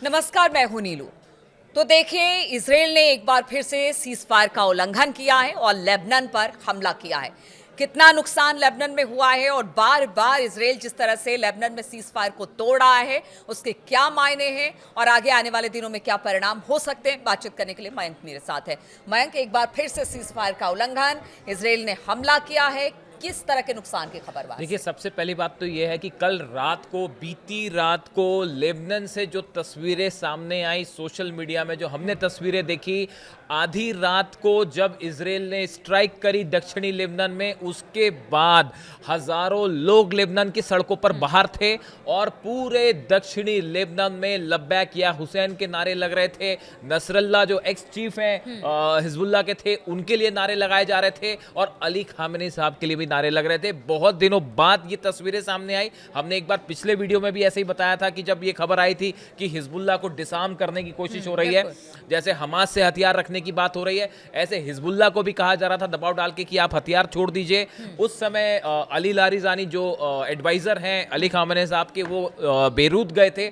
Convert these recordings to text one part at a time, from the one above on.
नमस्कार, मैं हूं नीलू। तो देखिए, इजराइल ने एक बार फिर से सीज फायर का उल्लंघन किया है और लेबनान पर हमला किया है। कितना नुकसान लेबनान में हुआ है और बार बार इजराइल जिस तरह से लेबनान में सीज फायर को तोड़ रहा है, उसके क्या मायने हैं और आगे आने वाले दिनों में क्या परिणाम हो सकते हैं, बातचीत करने के लिए मयंक मेरे साथ है। मयंक, एक बार फिर से सीज फायर का उल्लंघन, इजराइल ने हमला किया है, किस तरह के नुकसान की खबर? देखिए, सबसे पहली बात तो ये है कि कल रात को, बीती रात को लेबनान से जो तस्वीरें सामने आई सोशल मीडिया में, जो हमने तस्वीरें देखी आधी रात को जब इजराइल ने स्ट्राइक करी दक्षिणी लेबनान में, उसके बाद हजारों लोग लेबनान की सड़कों पर बाहर थे और पूरे दक्षिणी लेबनान में लब्बैक या हुसैन के नारे लग रहे थे। नसरल्ला जो एक्स चीफ हैं हिजबुल्लाह के थे, उनके लिए नारे लगाए जा रहे थे और अली खामेनी साहब के लिए भी नारे लग रहे थे। बहुत दिनों बाद ये तस्वीरें सामने आई। हमने एक बार पिछले वीडियो में भी ऐसे ही बताया था कि जब ये खबर आई थी कि हिजबुल्लाह को डिसआर्म करने की कोशिश हो रही है, जैसे हमास से हथियार रखने की बात हो रही है, ऐसे हिजबुल्लाह को भी कहा जा रहा था दबाव डाल के कि आप हथियार छोड़ दीजिए। उस समय अली लारिजानी जो एडवाइजर हैं अली खामेनी साहब के, वो बेरूत गए थे।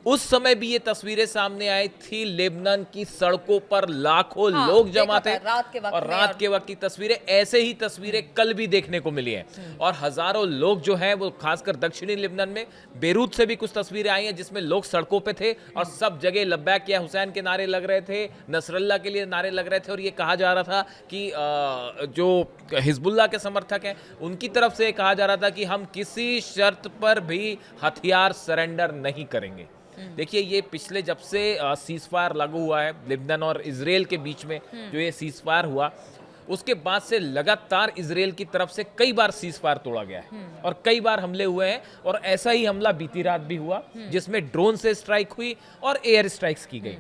उस समय भी ये तस्वीरें सामने आई थी, लेबनान की सड़कों पर लाखों लोग जमा थे और रात के वक्त की तस्वीरें, ऐसे ही तस्वीरें कल भी देखने को मिली हैं और हजारों लोग जो हैं वो खासकर दक्षिणी लेबनान में, बेरूत से भी कुछ तस्वीरें आई हैं जिसमें लोग सड़कों पे थे और सब जगह लब्बैक या हुसैन के नारे लग रहे थे, नसरल्ला के लिए नारे लग रहे थे और ये कहा जा रहा था कि जो हिजबुल्लाह के समर्थक हैं उनकी तरफ से कहा जा रहा था कि हम किसी शर्त पर भी हथियार सरेंडर नहीं करेंगे। देखिए, ये पिछले जब से सीज फायर लागू हुआ है लेबनान और इजराइल के बीच में, जो ये सीज फायर हुआ उसके बाद से लगातार इजराइल की तरफ से कई बार सीज फायर तोड़ा गया है और कई बार हमले हुए हैं और ऐसा ही हमला बीती रात भी हुआ जिसमें ड्रोन से स्ट्राइक हुई और एयर स्ट्राइक्स की गई,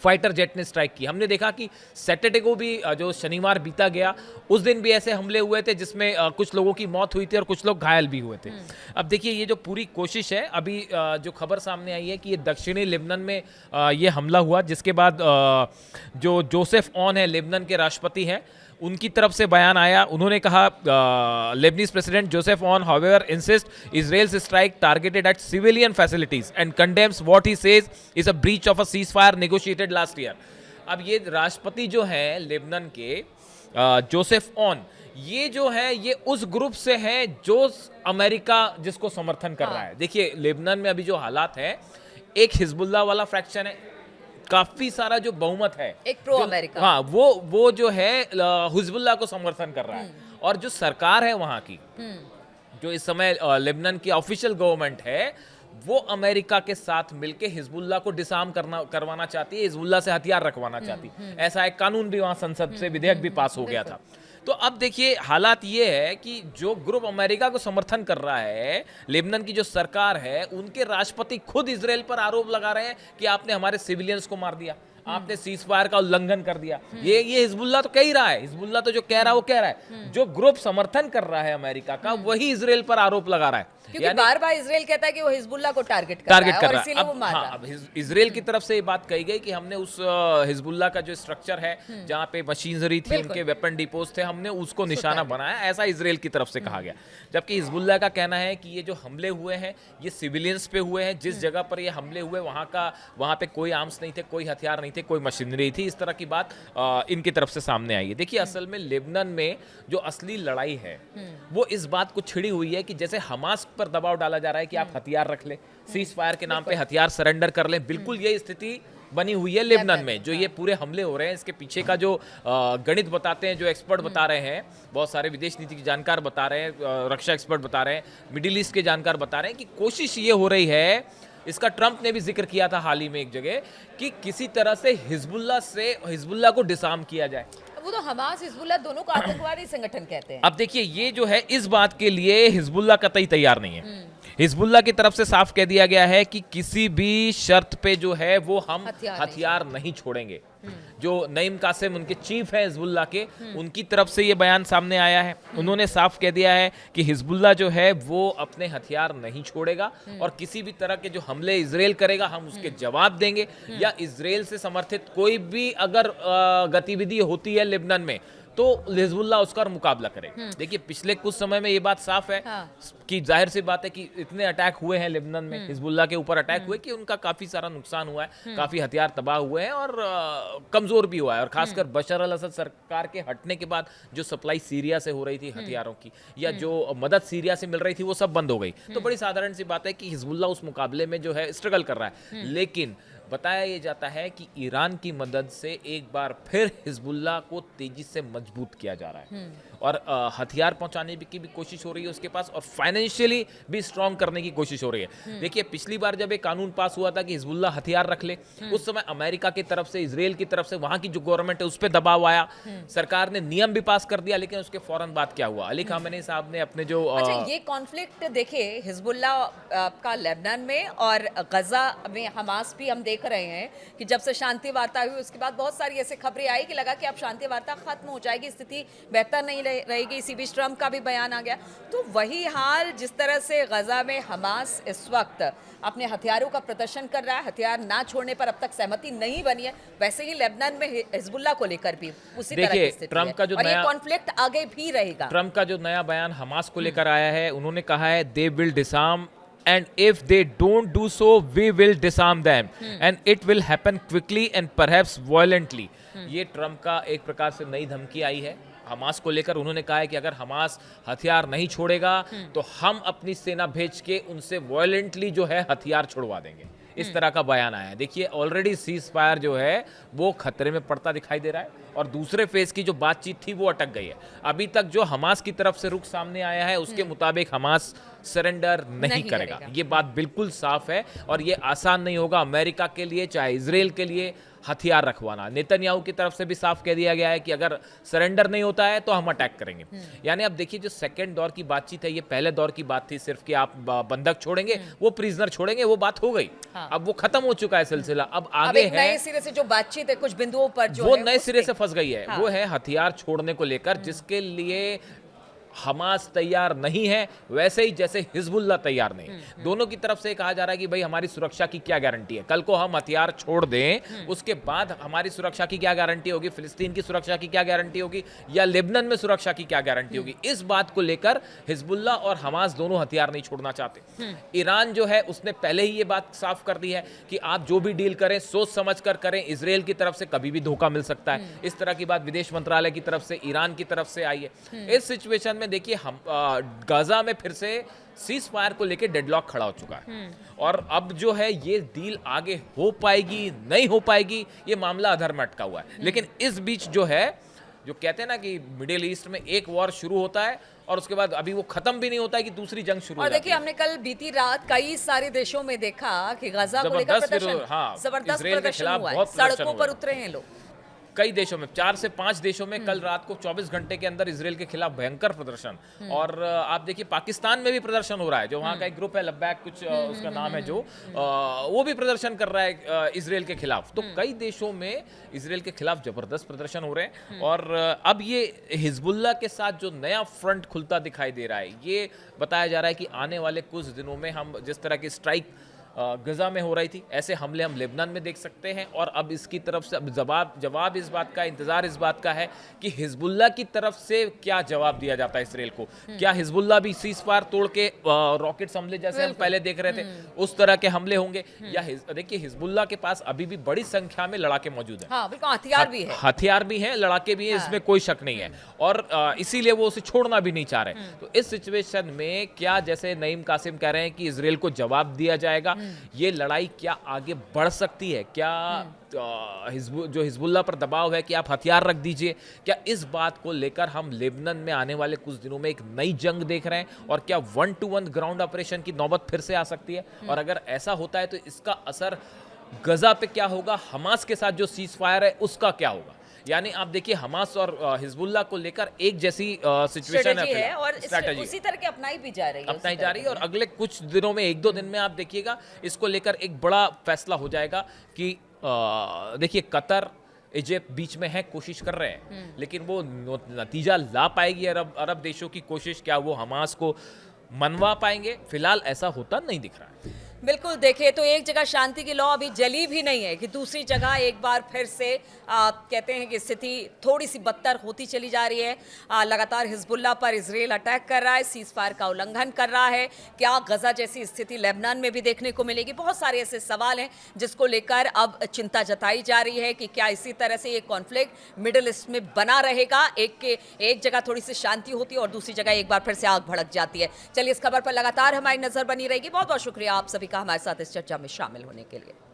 फाइटर जेट ने स्ट्राइक की। हमने देखा कि सैटरडे को भी, जो शनिवार बीता गया, उस दिन भी ऐसे हमले हुए थे जिसमें कुछ लोगों की मौत हुई थी और कुछ लोग घायल भी हुए थे। अब देखिए, ये जो पूरी कोशिश है, अभी जो खबर सामने आई है कि ये दक्षिणी लेबनान में ये हमला हुआ, जिसके बाद जो जोसेफ ऑन है, लेबनान के राष्ट्रपति हैं, उनकी तरफ से बयान आया। उन्होंने कहा, Lebanese president Joseph on however insist Israel's strike targeted eight civilian facilities and condemns what he says is a breach of a cease fire negotiated last year. अब ये राष्ट्रपति जो हैं लेबनान के, जोसेफ ऑन, ये जो है ये उस ग्रुप से हैं जो अमेरिका जिसको समर्थन कर रहा है। देखिए, लेबनान में अभी जो हालात हैं, एक हिजबुल्लाह वाला फ्रैक्शन है, काफी सारा जो बहुमत है एक प्रो अमेरिका, हाँ, वो जो है हिजबुल्लाह को समर्थन कर रहा है और जो सरकार है वहां की, जो इस समय लेबनान की ऑफिशियल गवर्नमेंट है, वो अमेरिका के साथ मिलके हिजबुल्लाह को डिसआर्म करवाना चाहती है, हिजबुल्लाह से हथियार रखवाना चाहती है। ऐसा एक कानून भी वहां संसद से विधेयक भी पास हो गया था। तो अब देखिए, हालात ये है कि जो ग्रुप अमेरिका को समर्थन कर रहा है, लेबनान की जो सरकार है, उनके राष्ट्रपति खुद इजराइल पर आरोप लगा रहे हैं कि आपने हमारे सिविलियंस को मार दिया, आपने सीज फायर का उल्लंघन कर दिया। ये हिजबुल्लाह तो कह ही रहा है, हिजबुल्लाह तो जो कह रहा है वो कह रहा है, जो ग्रुप समर्थन कर रहा है अमेरिका का, वही इजराइल पर आरोप लगा रहा है। क्योंकि बार बार इजराइल कहता है कि वो हिजबुल्लाह को टारगेट कर रहा है, इसीलिए वो मार रहा है। अब इजराइल की तरफ से ये बात कही गई कि हमने उस हिजबुल्लाह का जो स्ट्रक्चर है, जहां पे मशीनरी थी, उनके वेपन डिपोज थे, हमने उसको निशाना बनाया, ऐसा इजराइल की तरफ से कहा गया। जबकि हिजबुल्लाह का कहना है कि ये जो हमले हुए हैं ये सिविलियंस पे हुए हैं, जिस जगह पर ये हमले हुए वहां पे कोई आर्म्स नहीं थे, कोई हथियार नहीं थे, कोई मशीनरी थी। इस तरह की बात इनकी तरफ से सामने आई है। देखिए, असल में लेबनान में जो असली लड़ाई है वो इस बात को छिड़ी हुई है कि जैसे हमास पर दबाव डाला जा रहा है कि आप हथियार रख ले, सीज फायर के नाम पे हथियार सरेंडर कर ले, बिल्कुल ये स्थिति बनी हुई है लेबनान में। जो ये पूरे हमले हो रहे हैं, इसके पीछे का जो गणित बताते हैं, जो एक्सपर्ट बता रहे हैं, बहुत सारे विदेश नीति के जानकार बता रहे हैं, रक्षा एक्सपर्ट बता रहे हैं, मिडिल ईस्ट के जानकार बता रहे हैं कि कोशिश ये हो रही है, इसका ट्रंप ने भी जिक्र किया था हाल ही में एक जगह, कि किसी तरह से हिजबुल्लाह को डिसआर्म किया जाए। वो तो हमास हिजबुल्लाह दोनों को आतंकवादी संगठन कहते हैं। अब देखिए, ये जो है इस बात के लिए हिजबुल्लाह कतई तैयार नहीं है। हिजबुल्लाह की तरफ से साफ कह दिया गया है कि किसी भी शर्त पे जो है वो हम हथियार नहीं छोड़ेंगे। जो नईम कासिम उनके चीफ हैं हिजबुल्लाह के, उनकी तरफ से ये बयान सामने आया है। उन्होंने साफ कह दिया है कि हिजबुल्लाह जो है वो अपने हथियार नहीं छोड़ेगा और किसी भी तरह के जो हमले इजराइल करेगा हम उसके जवाब देंगे, या इजराइल से समर्थित कोई भी अगर गतिविधि होती है लेबनान में तो हिजबुल्लाह उसका मुकाबला करेगा। देखिए पिछले कुछ समय में ये बात साफ है कि जाहिर सी बात है कि इतने अटैक हुए हैं लेबनान में, हिजबुल्लाह के ऊपर अटैक हुए कि उनका काफी सारा नुकसान हुआ है, काफी हथियार तबाह हुए हैं और कमजोर भी हुआ है। और खासकर बशर अल असद सरकार के हटने के बाद जो सप्लाई सीरिया से हो रही थी हथियारों की, या जो मदद सीरिया से मिल रही थी, वो सब बंद हो गई। तो बड़ी साधारण सी बात है कि हिजबुल्लाह उस मुकाबले में जो है स्ट्रगल कर रहा है। लेकिन बताया ये जाता है कि ईरान की मदद से एक बार फिर हिजबुल्लाह को तेजी से मजबूत किया जा रहा है और हथियार पहुंचाने की भी कोशिश हो रही है उसके पास, और फाइनेंशियली भी स्ट्रांग करने की कोशिश हो रही है। देखिए पिछली बार जब एक कानून पास हुआ था कि हिजबुल्लाह हथियार रख ले, उस समय अमेरिका की तरफ से, इजराइल की तरफ से, वहां की जो गवर्नमेंट है उस पर दबाव आया, सरकार ने नियम भी पास कर दिया। लेकिन उसके फौरन बाद क्या हुआ, अली खामेनी साहब ने अपने जो अच्छा, ये कॉन्फ्लिक्ट देखिए हिजबुल्लाह का लेबनान में और गजा में हमास भी हम देख रहे हैं कि जब से शांति वार्ता हुई उसके बाद बहुत सारी ऐसे खबरें आई कि लगा कि अब शांति वार्ता खत्म हो जाएगी, स्थिति बेहतर नहीं रहेगी। इसी बीच ट्रंप का भी बयान आ गया। तो वही हाल जिस तरह से गजा में हमास इस वक्त अपने हथियारों का प्रदर्शन कर रहा है, हथियार ना छोड़ने पर अब तक सहमति नहीं बनी है, वैसे ही लेबनान में हिजबुल्लाह को लेकर भी उसी तरह की स्थिति ट्रंप का जो और ये नया कॉन्फ्लिक्ट आगे भी रहेगा। ट्रंप का जो नया बयान हमास को लेकर आया है, उन्होंने कहा है they will disarm and if they don't do so we will disarm them and it will happen quickly and perhaps violently। ये ट्रंप का एक प्रकार से नई धमकी आई है हमास को लेकर। उन्होंने कहा है कि अगर हमास हथियार नहीं छोड़ेगा तो हम अपनी सेना भेज के उनसे वायलेंटली जो है हथियार छुड़वा देंगे। इस तरह का बयान आया है। देखिए ऑलरेडी सीज फायर जो है वो खतरे में पड़ता दिखाई दे रहा है और दूसरे फेज की जो बातचीत थी वो अटक गई है। अभी तक जो हमास की तरफ से रुख सामने आया है उसके मुताबिक हमास सरेंडर नहीं करेगा। ये बात बिल्कुल साफ है और ये आसान नहीं होगा अमेरिका के लिए चाहे इजराइल के लिए हथियार रखवाना। नेतन्याहू की तरफ से भी साफ कह दिया गया है कि अगर सरेंडर नहीं होता है तो हम अटैक करेंगे। यानी अब देखिए जो सेकंड दौर की बातचीत है, ये पहले दौर की बात थी सिर्फ कि आप बंधक छोड़ेंगे, वो प्रिजनर छोड़ेंगे, वो बात हो गई। अब वो खत्म हो चुका है सिलसिला। अब आगे है नए सिरे से जो बातचीत है कुछ बिंदुओं पर जो वो नए सिरे से फंस गई है। वो है हथियार छोड़ने को लेकर, जिसके लिए हमास तैयार नहीं है वैसे ही जैसे हिजबुल्लाह तैयार नहीं। दोनों की तरफ से कहा जा रहा है कि भाई हमारी सुरक्षा की क्या गारंटी है, कल को हम हथियार छोड़ दें उसके बाद हमारी सुरक्षा की क्या गारंटी होगी, फिलिस्तीन की सुरक्षा की क्या गारंटी होगी, या लेबनान में सुरक्षा की क्या गारंटी होगी। इस बात को लेकर हिजबुल्लाह और हमास दोनों हथियार नहीं छोड़ना चाहते। ईरान जो है उसने पहले ही ये बात साफ कर दी है कि आप जो भी डील करें सोच समझ कर करें, इजराइल की तरफ से कभी भी धोखा मिल सकता है। इस तरह की बात विदेश मंत्रालय की तरफ से, ईरान की तरफ से आई है। इस सिचुएशन में देखिए हम गाजा में फिर से सीज फायर को लेकर डेडलॉक खड़ा हो चुका है और अब जो है ये डील आगे हो पाएगी नहीं हो पाएगी ये मामला अधर में अटका हुआ है। लेकिन इस बीच जो है जो कहते हैं ना कि मिडिल ईस्ट में एक वॉर शुरू होता है और उसके बाद अभी वो खत्म भी नहीं होता है कि दूसरी जंग शुरू और देखिए हमने कल बीती रात कई सारे देशों में देखा कि गाजा को लेकर प्रदर्शन, जबरदस्त प्रदर्शन हुआ है, सड़कों पर उतरे हैं लोग। कई देशों में 4 से 5 देशों में कल रात को 24 घंटे के अंदर इजराइल के खिलाफ भयंकर प्रदर्शन। और आप देखिए पाकिस्तान में भी प्रदर्शन हो रहा है, जो वहाँ का एक ग्रुप है लब्बैक कुछ उसका नाम है, जो वो भी प्रदर्शन कर रहा है इजराइल के खिलाफ। तो कई देशों में इजराइल के खिलाफ जबरदस्त प्रदर्शन हो रहे हैं और अब ये हिजबुल्लाह के साथ जो नया फ्रंट खुलता दिखाई दे रहा है, ये बताया जा रहा है कि आने वाले कुछ दिनों में हम जिस तरह की स्ट्राइक गजा में हो रही थी ऐसे हमले हम लेबनान में देख सकते हैं। और अब इसकी तरफ से अब जवाब इस बात का, इंतजार इस बात का है कि हिजबुल्लाह की तरफ से क्या जवाब दिया जाता है इसराइल को। क्या हिजबुल्लाह भी सीज फायर तोड़ के रॉकेट हमले जैसे हम पहले देख रहे थे उस तरह के हमले होंगे, या देखिए हिजबुल्लाह के पास अभी भी बड़ी संख्या में लड़ाके मौजूद हैं। हथियार भी हैं, लड़ाके भी हैं, इसमें कोई शक नहीं है और इसीलिए वो उसे छोड़ना भी नहीं चाह रहे। तो इस सिचुएशन में क्या, जैसे नईम कासिम कह रहे हैं कि इजराइल को जवाब दिया जाएगा, ये लड़ाई क्या आगे बढ़ सकती है? क्या जो हिजबुल्लाह पर दबाव है कि आप हथियार रख दीजिए, क्या इस बात को लेकर हम लेबनान में आने वाले कुछ दिनों में एक नई जंग देख रहे हैं और क्या 1-to-1 ग्राउंड ऑपरेशन की नौबत फिर से आ सकती है? और अगर ऐसा होता है तो इसका असर गजा पे क्या होगा, हमास के साथ जो सीज फायर है उसका क्या होगा? यानी आप देखिए हमास और हिजबुल्लाह को लेकर एक जैसी सिचुएशन है और उसी तरह के अपनाई जा रही है और अगले कुछ दिनों में 1-2 दिन में आप देखिएगा इसको लेकर एक बड़ा फैसला हो जाएगा कि देखिए कतर इजिप्ट बीच में है, कोशिश कर रहे हैं लेकिन वो नतीजा ला पाएगी अरब देशों की कोशिश, क्या वो हमास को मनवा पाएंगे? फिलहाल ऐसा होता नहीं दिख रहा है। बिल्कुल, देखिए तो एक जगह शांति की लौ अभी जली भी नहीं है कि दूसरी जगह एक बार फिर से कहते हैं कि स्थिति थोड़ी-सी बदतर होती चली जा रही है। लगातार हिज़्बुल्लाह पर इज़राइल अटैक कर रहा है, सीज़फायर का उल्लंघन कर रहा है। क्या गज़ा जैसी स्थिति लेबनान में भी देखने को मिलेगी? बहुत सारे ऐसे सवाल हैं जिसको लेकर अब चिंता जताई जा रही है कि क्या इसी तरह से ये कॉन्फ्लिक्ट मिडल ईस्ट में बना रहेगा? एक जगह थोड़ी-सी शांति होती है और दूसरी जगह एक बार फिर से आग भड़क जाती है। चलिए इस खबर पर लगातार हमारी नज़र बनी रहेगी। बहुत-बहुत शुक्रिया आप सभी का हमारे साथ इस चर्चा में शामिल होने के लिए।